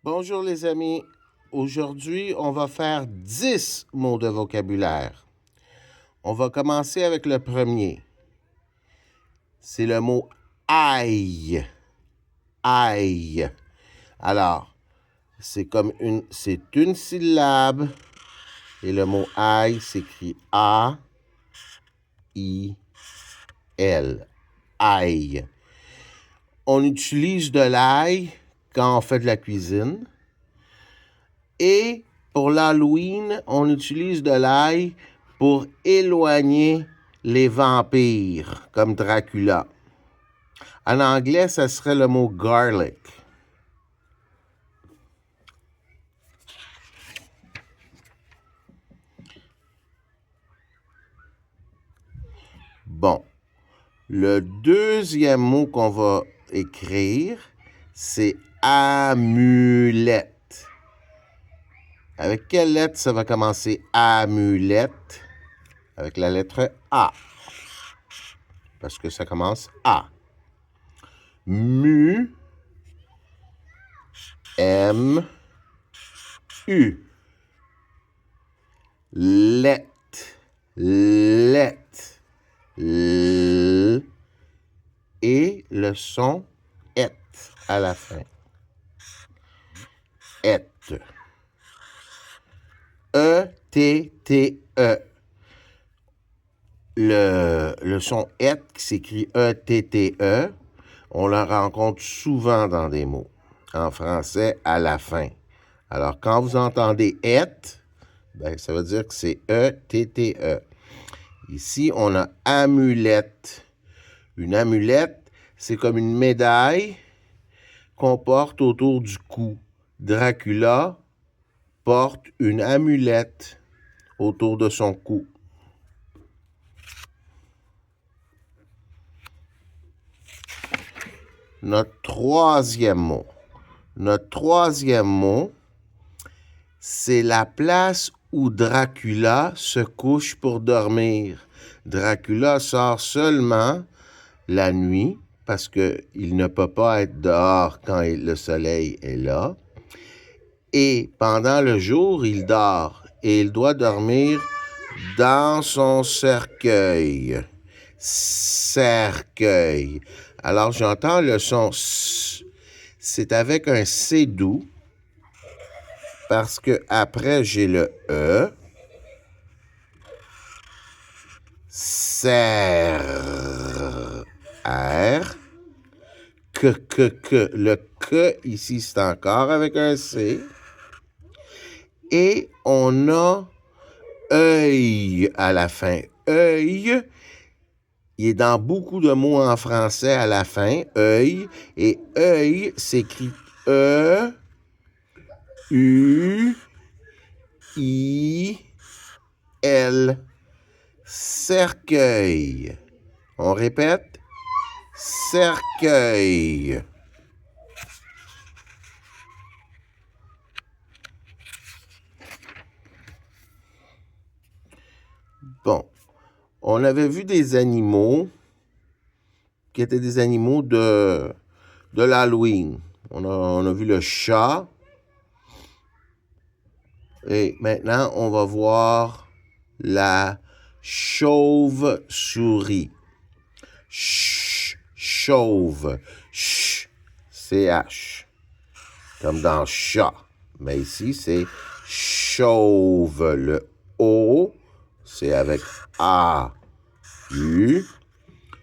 Bonjour les amis. Aujourd'hui, on va faire 10 mots de vocabulaire. On va commencer avec le premier. C'est le mot aïe. Aïe. Alors, c'est une syllabe et le mot aïe s'écrit A-I-L. Aïe. On utilise de l'ail quand on fait de la cuisine. Et pour l'Halloween, on utilise de l'ail pour éloigner les vampires, comme Dracula. En anglais, ça serait le mot garlic. Bon, le deuxième mot qu'on va écrire, c'est amulette. Avec quelle lettre ça va commencer amulette? Avec la lettre A. Parce que ça commence A. Mu, M, U. Let, L, et le son et à la fin. Et. E-T-T-E. Le son et qui s'écrit E-T-T-E, on le rencontre souvent dans des mots. En français, à la fin. Alors, quand vous entendez et, ben, ça veut dire que c'est E-T-T-E. Ici, on a amulette. Une amulette, c'est comme une médaille qu'on porte autour du cou. Dracula porte une amulette autour de son cou. Notre troisième mot, c'est la place où Dracula se couche pour dormir. Dracula sort seulement la nuit parce qu'il ne peut pas être dehors quand le soleil est là. Et pendant le jour, il dort et il doit dormir dans son cercueil. Cercueil. Alors, j'entends le son S. C'est avec un C doux parce que après j'ai le E. Serre. R. Que. Le que ici, c'est encore avec un C. Et on a œil à la fin. Œil, il est dans beaucoup de mots en français à la fin, œil. Et œil s'écrit E, U, I, L. Cercueil. On répète, cercueil. Bon, on avait vu des animaux qui étaient des animaux de l'Halloween. On a vu le chat. Et maintenant, on va voir la chauve-souris. Chauve. C-H. Comme dans chat. Mais ici, c'est chauve. Le O, c'est avec A-U.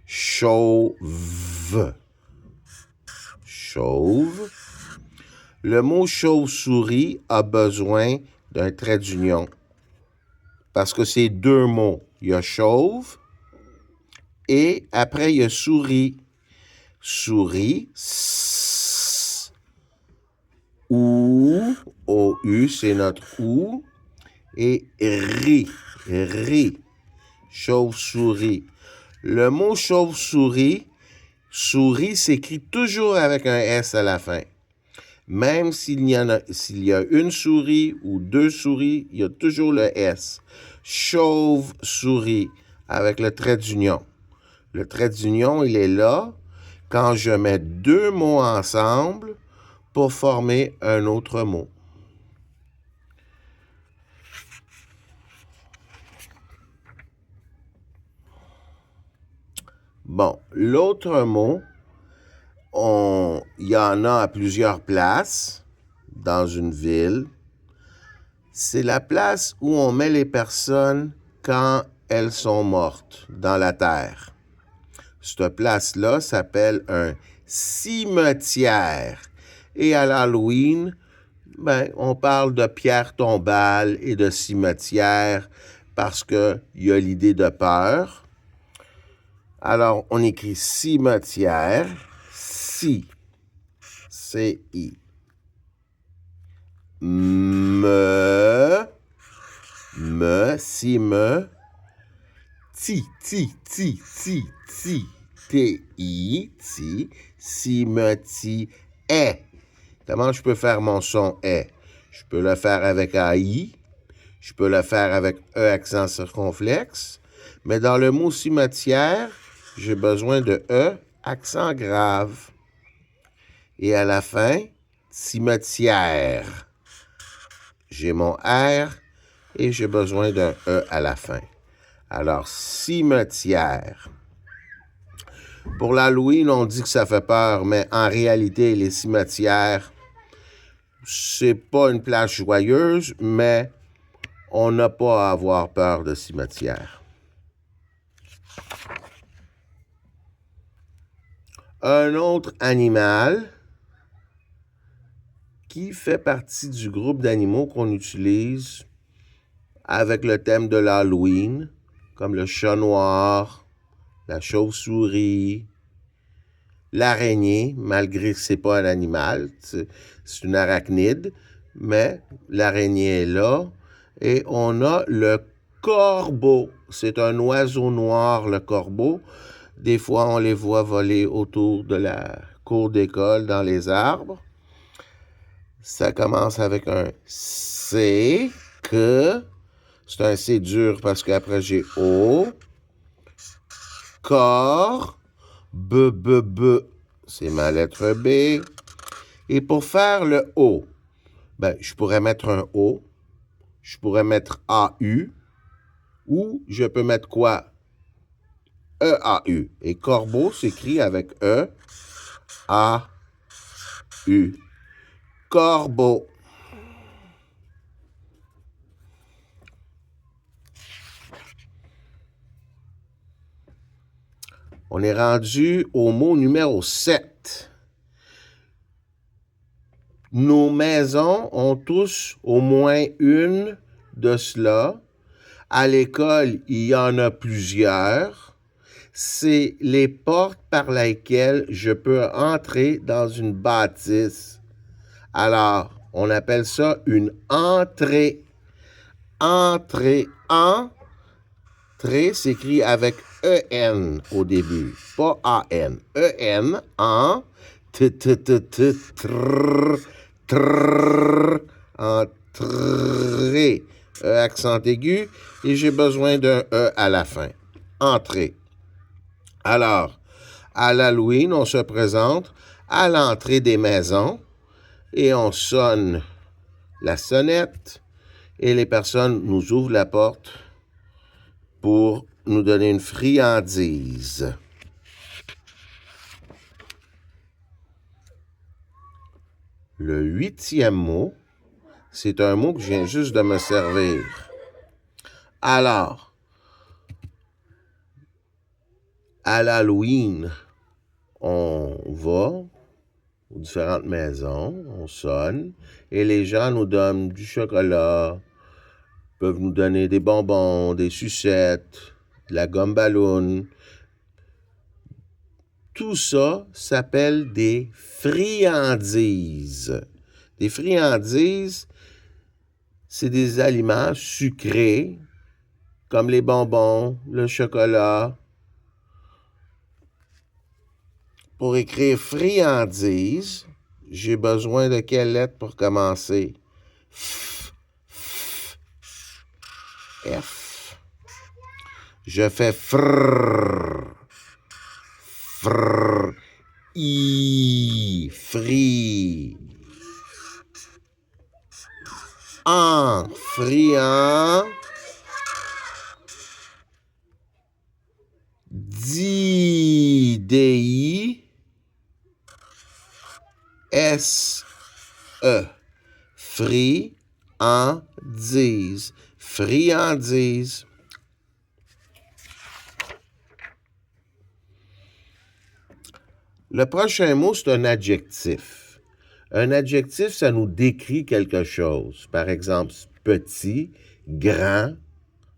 Chauve. Chauve. Le mot chauve-souris a besoin d'un trait d'union. Parce que c'est deux mots. Il y a chauve et après il y a souris. Souris. S. Ou. O-U, c'est notre ou. Et ri. Ri. Chauve-souris. Le mot chauve-souris, souris s'écrit toujours avec un S à la fin. Même s'il y a une souris ou deux souris, il y a toujours le S. Chauve-souris avec le trait d'union. Le trait d'union, il est là quand je mets deux mots ensemble pour former un autre mot. Bon, l'autre mot, il y en a à plusieurs places dans une ville. C'est la place où on met les personnes quand elles sont mortes dans la terre. Cette place-là s'appelle un cimetière. Et à l'Halloween, on parle de pierre tombale et de cimetière parce qu'il y a l'idée de peur. Alors, on écrit cimetière, C-I. T-I, cimetière. Comment je peux faire mon son « est »? Je peux le faire avec AI, je peux le faire avec E accent circonflexe, mais dans le mot cimetière, j'ai besoin de E accent grave. Et à la fin, cimetière. J'ai mon R et j'ai besoin d'un E à la fin. Alors, cimetière. Pour l'Halloween, on dit que ça fait peur, mais en réalité, les cimetières, c'est pas une place joyeuse, mais on n'a pas à avoir peur de cimetière. Un autre animal qui fait partie du groupe d'animaux qu'on utilise avec le thème de l'Halloween, comme le chat noir, la chauve-souris, l'araignée, malgré que c'est pas un animal, c'est une arachnide, mais l'araignée est là. Et on a le corbeau. C'est un oiseau noir, le corbeau. Des fois, on les voit voler autour de la cour d'école dans les arbres. Ça commence avec un C, que. C'est un C dur parce qu'après j'ai O. Corps. B. C'est ma lettre B. Et pour faire le O, je pourrais mettre un O. Je pourrais mettre AU. Ou je peux mettre quoi? EAU. Et corbeau s'écrit avec E-A-U. Corbeau. On est rendu au mot numéro 7. Nos maisons ont tous au moins une de cela. À l'école, il y en a plusieurs. C'est les portes par lesquelles je peux entrer dans une bâtisse. Alors, on appelle ça une entrée. Entrée. Entrée s'écrit avec E-N au début, pas A-N. E-N, en, entrée. E accent aigu, et j'ai besoin d'un E à la fin. Entrée. Alors, à l'Halloween, on se présente à l'entrée des maisons et on sonne la sonnette et les personnes nous ouvrent la porte pour nous donner une friandise. Le 8e mot, c'est un mot que je viens juste de me servir. Alors, à l'Halloween, on va aux différentes maisons, on sonne, et les gens nous donnent du chocolat, peuvent nous donner des bonbons, des sucettes, de la gomme ballon. Tout ça s'appelle des friandises. Des friandises, c'est des aliments sucrés, comme les bonbons, le chocolat. Pour écrire friandise, j'ai besoin de quelle lettre pour commencer? F. Je fais frrrr. Frrrr. I. Free. en, friand, di, S-E, friandise, friandise. Le prochain mot, c'est un adjectif. Un adjectif, ça nous décrit quelque chose. Par exemple, petit, grand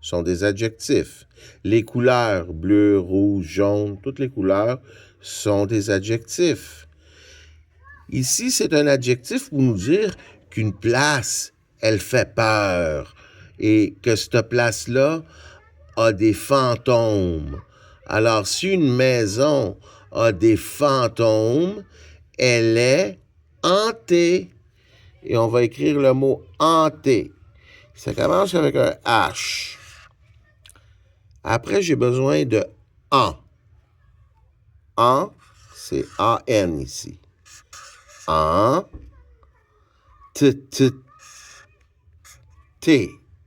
sont des adjectifs. Les couleurs bleu, rouge, jaune, toutes les couleurs sont des adjectifs. Ici, c'est un adjectif pour nous dire qu'une place, elle fait peur et que cette place-là a des fantômes. Alors, si une maison a des fantômes, elle est hantée. Et on va écrire le mot hanté. Ça commence avec un H. Après, j'ai besoin de en. En, c'est A-N ici. En, T,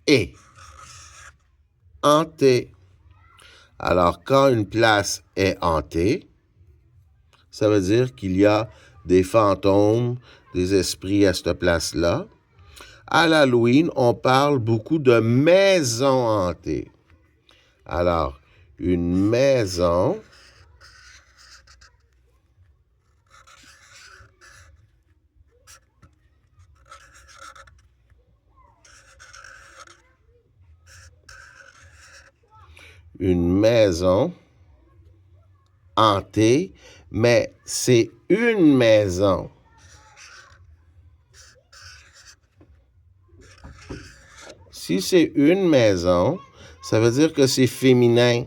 et. Hanté. Alors, quand une place est hantée, ça veut dire qu'il y a des fantômes, des esprits à cette place-là. À l'Halloween, on parle beaucoup de maisons hantées. Alors, une maison, hantée, mais c'est une maison. Si c'est une maison, ça veut dire que c'est féminin.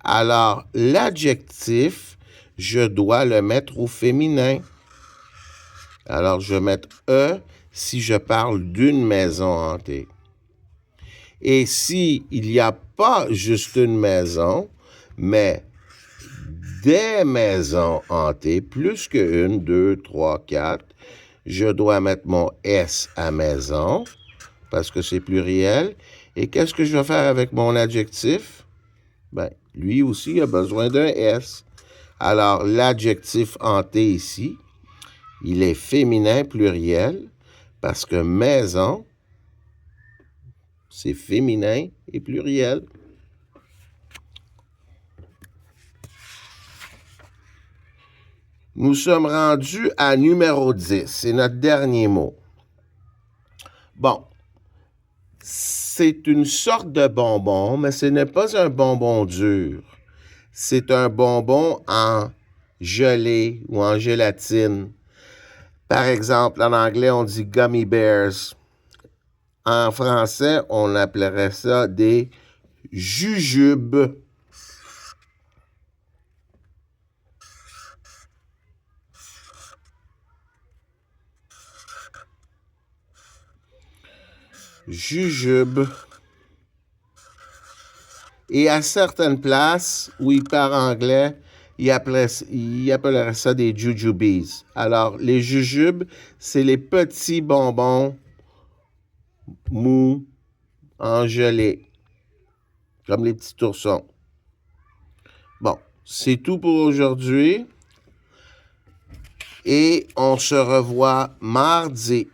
Alors, l'adjectif, je dois le mettre au féminin. Alors, je vais mettre E si je parle d'une maison hantée. Et s'il n'y a pas juste une maison, mais des maisons hantées, plus que 1, 2, 3, 4, je dois mettre mon S à maison, parce que c'est pluriel. Et qu'est-ce que je vais faire avec mon adjectif? Ben, lui aussi a besoin d'un S. Alors, l'adjectif hanté ici, il est féminin pluriel, parce que maison, c'est féminin et pluriel. Nous sommes rendus à numéro 10. C'est notre dernier mot. Bon, c'est une sorte de bonbon, mais ce n'est pas un bonbon dur. C'est un bonbon en gelée ou en gélatine. Par exemple, en anglais, on dit gummy bears. En français, on appellerait ça des jujubes. Jujubes. Et à certaines places où ils parlent anglais, ils appelleraient ça des jujubes. Alors, les jujubes, c'est les petits bonbons mous, en gelée, comme les petits oursons. Bon, c'est tout pour aujourd'hui. Et on se revoit mardi.